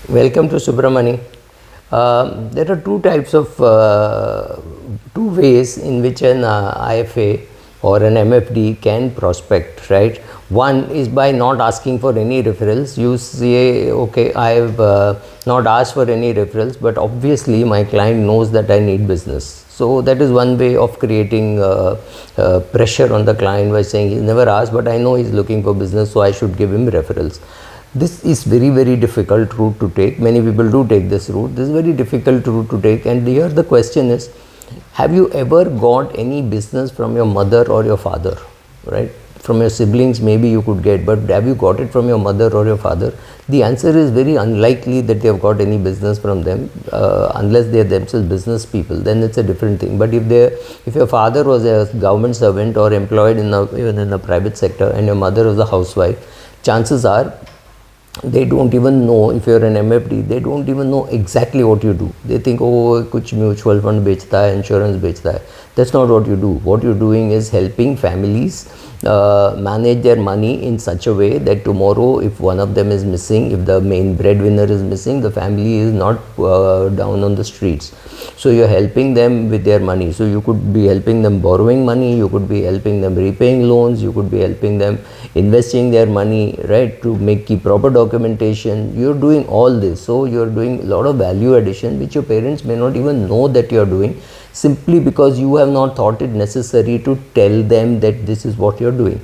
Welcome to Subramani. There are two ways in which an IFA or an MFD can prospect, right? One is by not asking for any referrals. You say, okay, I have not asked for any referrals, but obviously my client knows that I need business. So that is one way of creating pressure on the client by saying he's never asked, but I know he's looking for business, so I should give him referrals. This is very difficult route to take. Many people do take this route. This is very difficult route to take, and here the question is, have you ever got any business from your mother or your father, right? From your siblings maybe you could get, but have you got it from your mother or your father? The answer is very unlikely that they have got any business from them, unless they are themselves business people. Then it's a different thing. But if your father was a government servant or employed even in the private sector, and your mother was a housewife, chances are they don't even know. If you're an MFD, they don't even know exactly what you do. They think, oh, kuch mutual fund bechta hai, insurance bechta hai. That's not what you do. What you're doing is helping families manage their money in such a way that tomorrow, if one of them is missing, if the main breadwinner is missing, the family is not down on the streets. So you're helping them with their money. So you could be helping them borrowing money, you could be helping them repaying loans, you could be helping them investing their money, right, to keep proper documentation. You're doing all this. So you're doing a lot of value addition which your parents may not even know that you're doing, simply because you have not thought it necessary to tell them that this is what you're doing.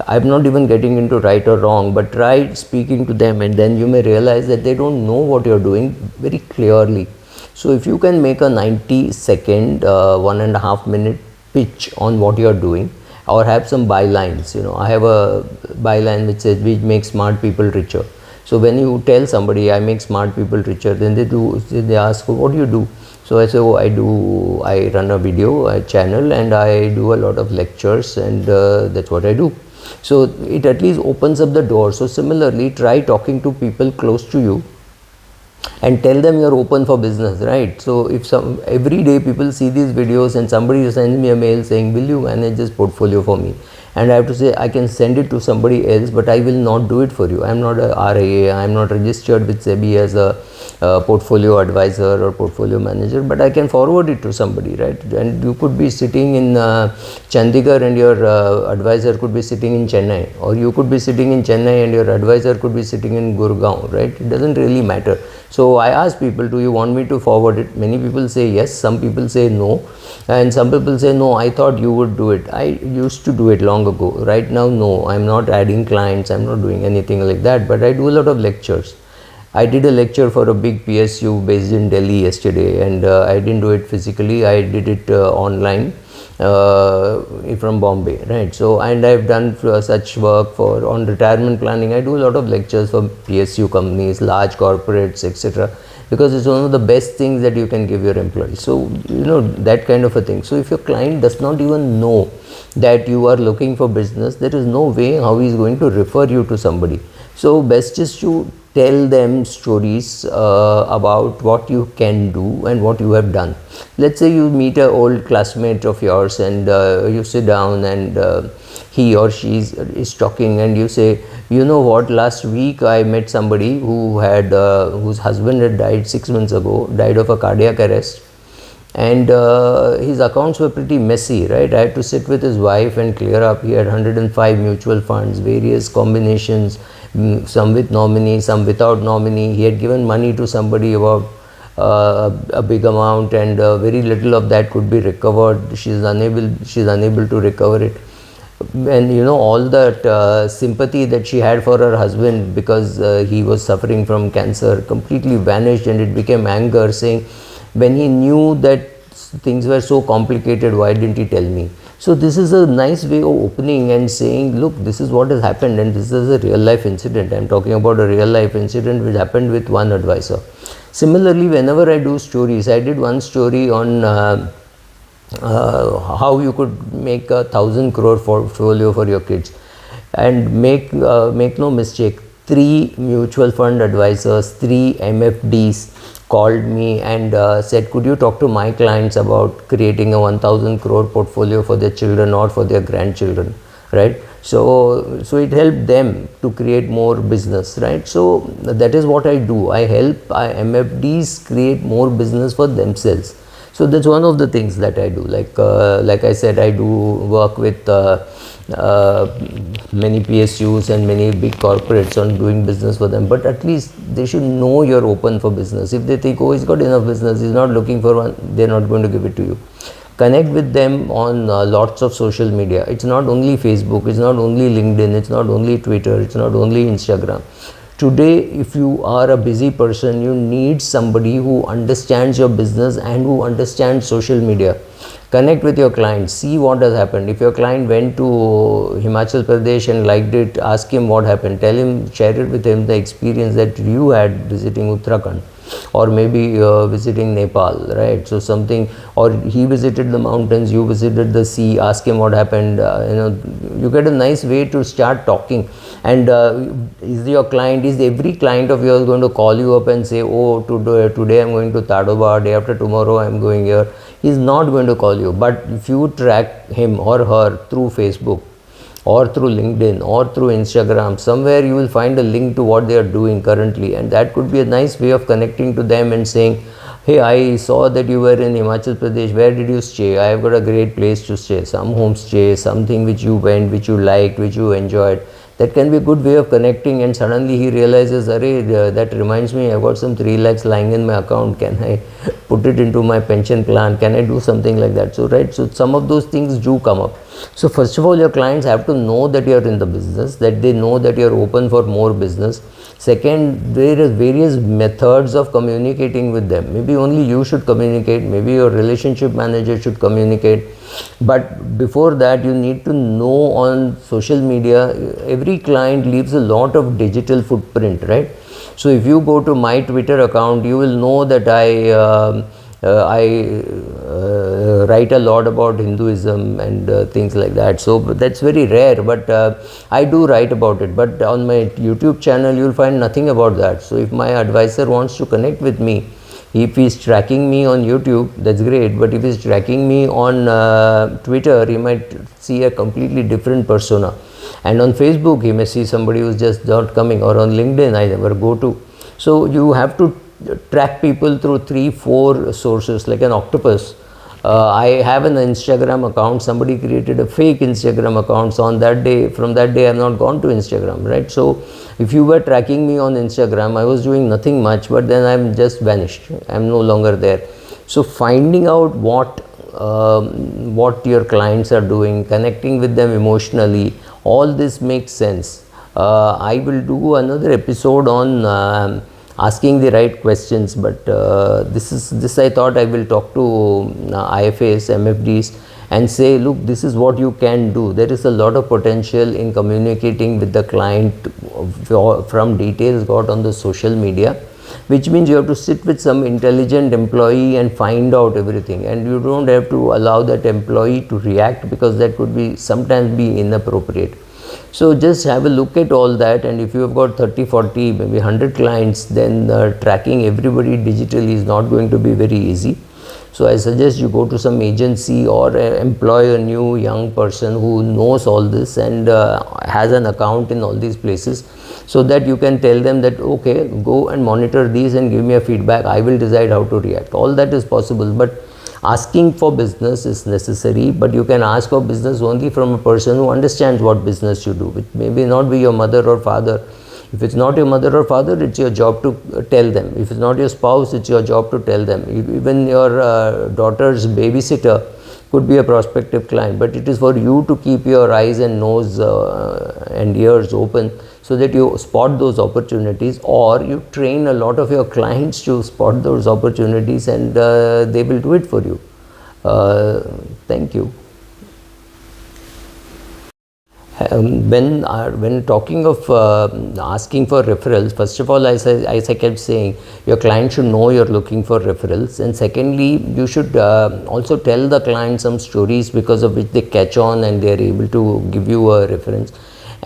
I'm not even getting into right or wrong, but try speaking to them, and then you may realize that they don't know what you're doing very clearly. So if you can make a 90-second, 1.5 minute pitch on what you're doing, or have some bylines. I have a byline which says, "We make smart people richer." So when you tell somebody, I make smart people richer, then they ask, what do you do? So I say, oh, I run a video channel, and I do a lot of lectures, and that's what I do. So it at least opens up the door. So similarly, try talking to people close to you and tell them you're open for business, right? So if every day people see these videos and somebody sends me a mail saying, will you manage this portfolio for me? And I have to say, I can send it to somebody else, but I will not do it for you. I'm not a RIA, I'm not registered with SEBI as a portfolio advisor or portfolio manager, but I can forward it to somebody, right? And you could be sitting in Chandigarh and your advisor could be sitting in Chennai, or you could be sitting in Chennai and your advisor could be sitting in Gurgaon, right? It doesn't really matter. So I ask people, do you want me to forward it? Many people say yes, some people say no, and some people say, no, I thought you would do it. I used to do it long ago. Right now, no, I'm not adding clients, I'm not doing anything like that, but I do a lot of lectures. I did a lecture for a big PSU based in Delhi yesterday, and I didn't do it physically, I did it online from Bombay, right? So, and I've done such work on retirement planning. I do a lot of lectures for PSU companies, large corporates, etc., because it's one of the best things that you can give your employees. So, that kind of a thing. So if your client does not even know that you are looking for business, there is no way how he is going to refer you to somebody. So best is to tell them stories about what you can do and what you have done. Let's say you meet an old classmate of yours, and you sit down, and he or she is talking, and you say, you know what, last week I met somebody whose husband had died 6 months ago, died of a cardiac arrest, and his accounts were pretty messy, right? I had to sit with his wife and clear up. He had 105 mutual funds, various combinations, some with nominee, some without nominee. He had given money to somebody about a big amount, and very little of that could be recovered. She's unable to recover it. And all that sympathy that she had for her husband because he was suffering from cancer completely vanished, and it became anger, saying, when he knew that things were so complicated, why didn't he tell me? So this is a nice way of opening and saying, look, this is what has happened, and this is a real life incident. I'm talking about a real life incident which happened with one advisor. Similarly, whenever I do stories, I did one story on how you could make 1,000 crore portfolio for your kids, and make no mistake, 3 mutual fund advisors, 3 MFDs called me and said, could you talk to my clients about creating a 1,000 crore portfolio for their children or for their grandchildren, right? So it helped them to create more business, right? So that is what I do. I help MFDs create more business for themselves. So that's one of the things that I do. Like I said, I do work with many PSUs and many big corporates on doing business for them. But at least they should know you're open for business. If they think, oh, he's got enough business, he's not looking for one, they're not going to give it to you. Connect with them on lots of social media. It's not only Facebook, it's not only LinkedIn, it's not only Twitter, it's not only Instagram. Today, if you are a busy person, you need somebody who understands your business and who understands social media. Connect with your client, see what has happened. If your client went to Himachal Pradesh and liked it, ask him what happened. Tell him, share it with him the experience that you had visiting Uttarakhand, or maybe visiting Nepal, right? So something, or he visited the mountains, you visited the sea, ask him what happened. You get a nice way to start talking. And is every client of yours going to call you up and say, oh, today I'm going to Tadoba, day after tomorrow I'm going here? He's not going to call you. But if you track him or her through Facebook, or through LinkedIn, or through Instagram, somewhere you will find a link to what they are doing currently, and that could be a nice way of connecting to them and saying, hey, I saw that you were in Himachal Pradesh, where did you stay? I have got a great place to stay, some homestay, something which you went, which you liked, which you enjoyed. That can be a good way of connecting, and suddenly he realizes, that reminds me, I've got some 3 lakhs lying in my account, can I put it into my pension plan, can I do something like that? So some of those things do come up. So first of all, your clients have to know that you are in the business, that they know that you are open for more business. Second, there are various methods of communicating with them. Maybe only you should communicate, maybe your relationship manager should communicate. But before that, you need to know on social media, every client leaves a lot of digital footprint, right? So if you go to my Twitter account, you will know that I write a lot about Hinduism and things like that. So that's very rare, but I do write about it. But on my YouTube channel, you will find nothing about that. So if my advisor wants to connect with me, if he's tracking me on YouTube, that's great. But if he's tracking me on Twitter, he might see a completely different persona. And on Facebook, he may see somebody who's just not coming. Or on LinkedIn, I never go to. So you have to track people through 3-4 sources, like an octopus. I have an Instagram account. Somebody created a fake Instagram account. So on that day, from that day, I have not gone to Instagram, right? So if you were tracking me on Instagram, I was doing nothing much, but then I'm just vanished. I'm no longer there. So finding out what your clients are doing, connecting with them emotionally, all this makes sense. I will do another episode on asking the right questions, but this I thought I will talk to IFAs, MFDs, and say, look, this is what you can do. There is a lot of potential in communicating with the client from details got on the social media, which means you have to sit with some intelligent employee and find out everything, and you don't have to allow that employee to react, because that could be sometimes be inappropriate. So just have a look at all that, and if you have got 30, 40, maybe 100 clients, then tracking everybody digitally is not going to be very easy. So I suggest you go to some agency or employ a new young person who knows all this and has an account in all these places, so that you can tell them that, okay, go and monitor these and give me a feedback. I will decide how to react. All that is possible, but asking for business is necessary, but you can ask for business only from a person who understands what business you do. It may not be your mother or father. If it's not your mother or father, it's your job to tell them. If it's not your spouse, it's your job to tell them. Even your daughter's babysitter could be a prospective client, but it is for you to keep your eyes and nose and ears open, so that you spot those opportunities, or you train a lot of your clients to spot those opportunities, and they will do it for you. Thank you. When talking of asking for referrals, first of all, as I kept saying, your client should know you're looking for referrals, and secondly, you should also tell the client some stories because of which they catch on and they're able to give you a reference.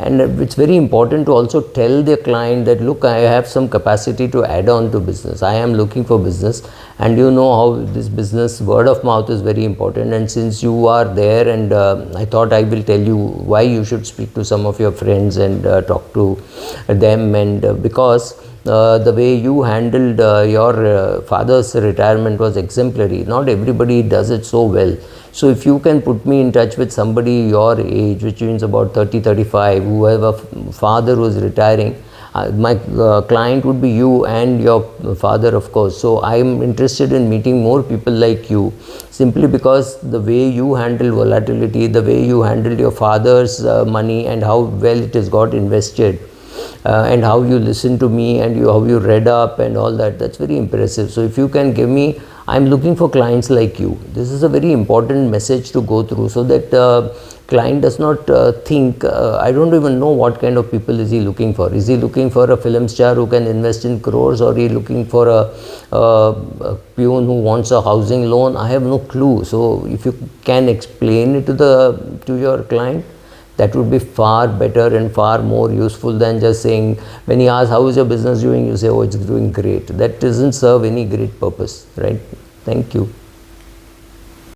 And it's very important to also tell the client that, look, I have some capacity to add on to business. I am looking for business, and you know how this business, word of mouth is very important. And since you are there, and I thought I will tell you why you should speak to some of your friends and talk to them. And because the way you handled your father's retirement was exemplary. Not everybody does it so well. So if you can put me in touch with somebody your age, which means about 30, 35, who have a father who is retiring, my client would be you and your father, of course. So I am interested in meeting more people like you, simply because the way you handle volatility, the way you handled your father's money, and how well it has got invested, and how you listen to me, and how you read up and all that, that's very impressive. So if you can give me, I'm looking for clients like you. This is a very important message to go through, so that client does not think, I don't even know what kind of people is he looking for. Is he looking for a film star who can invest in crores, or he looking for a peon who wants a housing loan? I have no clue. So if you can explain it to your client, that would be far better and far more useful than just saying, when he asks, how is your business doing, you say, oh, it's doing great. That doesn't serve any great purpose, right? Thank you.